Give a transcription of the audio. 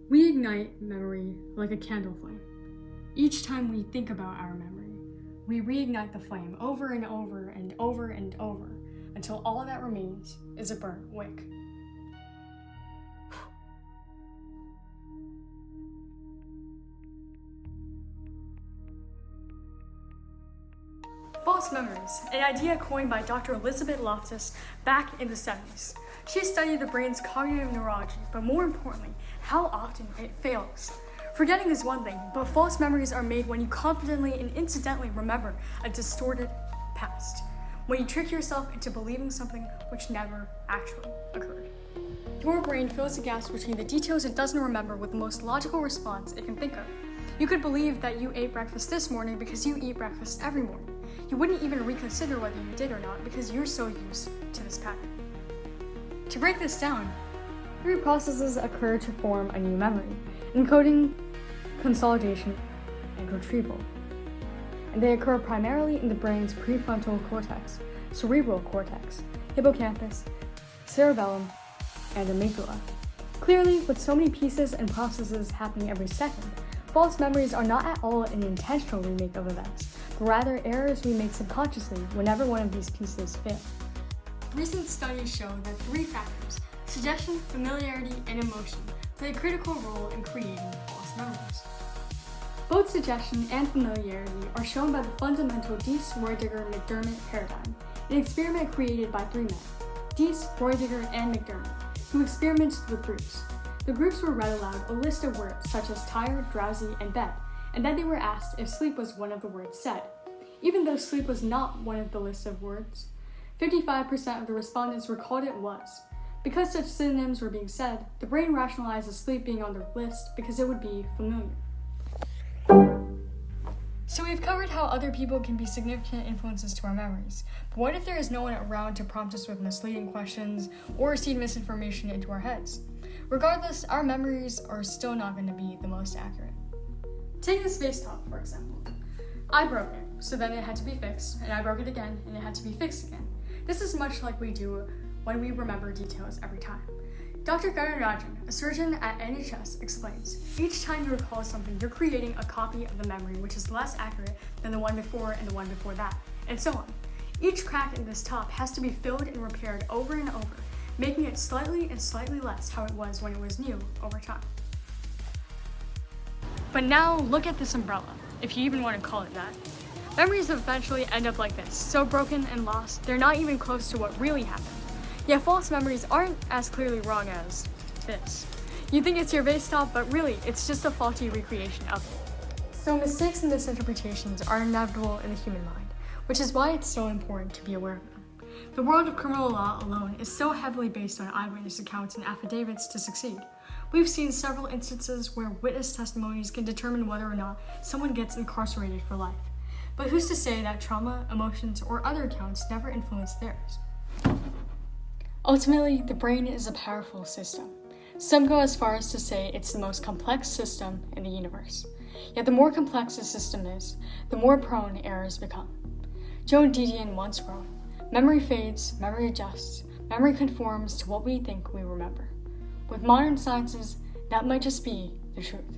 We ignite memory like a candle flame. Each time we think about our memory, we reignite the flame over and over and over and over until all that remains is a burnt wick. False memories, an idea coined by Dr. Elizabeth Loftus back in the 70s. She studied the brain's cognitive neurology, but more importantly, how often it fails. Forgetting is one thing, but false memories are made when you confidently and incidentally remember a distorted past, when you trick yourself into believing something which never actually occurred. Your brain fills the gaps between the details it doesn't remember with the most logical response it can think of. You could believe that you ate breakfast this morning because you eat breakfast every morning. You wouldn't even reconsider whether you did or not because you're so used to this pattern. To break this down, 3 processes occur to form a new memory: encoding, consolidation, and retrieval. And they occur primarily in the brain's prefrontal cortex, cerebral cortex, hippocampus, cerebellum, and amygdala. Clearly, with so many pieces and processes happening every second, false memories are not at all an intentional remake of events, but rather errors we make subconsciously whenever one of these pieces fail. Recent studies show that 3 factors, suggestion, familiarity, and emotion, play a critical role in creating false memories. Both suggestion and familiarity are shown by the fundamental Diess-Roediger-McDermott paradigm, an experiment created by 3 men, Diess, Roediger, and McDermott, who experimented with groups. The groups were read aloud a list of words such as tired, drowsy, and bed, and then they were asked if sleep was one of the words said. Even though sleep was not one of the list of words, 55% of the respondents recalled it was. Because such synonyms were being said, the brain rationalizes sleep being on the list because it would be familiar. So we've covered how other people can be significant influences to our memories, but what if there is no one around to prompt us with misleading questions or seed misinformation into our heads? Regardless, our memories are still not going to be the most accurate. Take the space top, for example. I broke it, so then it had to be fixed, and I broke it again, and it had to be fixed again. This is much like we do when we remember details every time. Dr. Ganarajan, a surgeon at NHS, explains, each time you recall something, you're creating a copy of the memory which is less accurate than the one before and the one before that, and so on. Each crack in this top has to be filled and repaired over and over, making it slightly and slightly less how it was when it was new over time. But now look at this umbrella, if you even want to call it that. Memories eventually end up like this, so broken and lost, they're not even close to what really happened. Yet false memories aren't as clearly wrong as this. You think it's your vase top, but really, it's just a faulty recreation of it. So mistakes and misinterpretations are inevitable in the human mind, which is why it's so important to be aware of them. The world of criminal law alone is so heavily based on eyewitness accounts and affidavits to succeed. We've seen several instances where witness testimonies can determine whether or not someone gets incarcerated for life. But who's to say that trauma, emotions, or other accounts never influence theirs? Ultimately, the brain is a powerful system. Some go as far as to say it's the most complex system in the universe. Yet the more complex a system is, the more prone errors become. Joan Didion once wrote, "Memory fades, memory adjusts, memory conforms to what we think we remember." With modern sciences, that might just be the truth.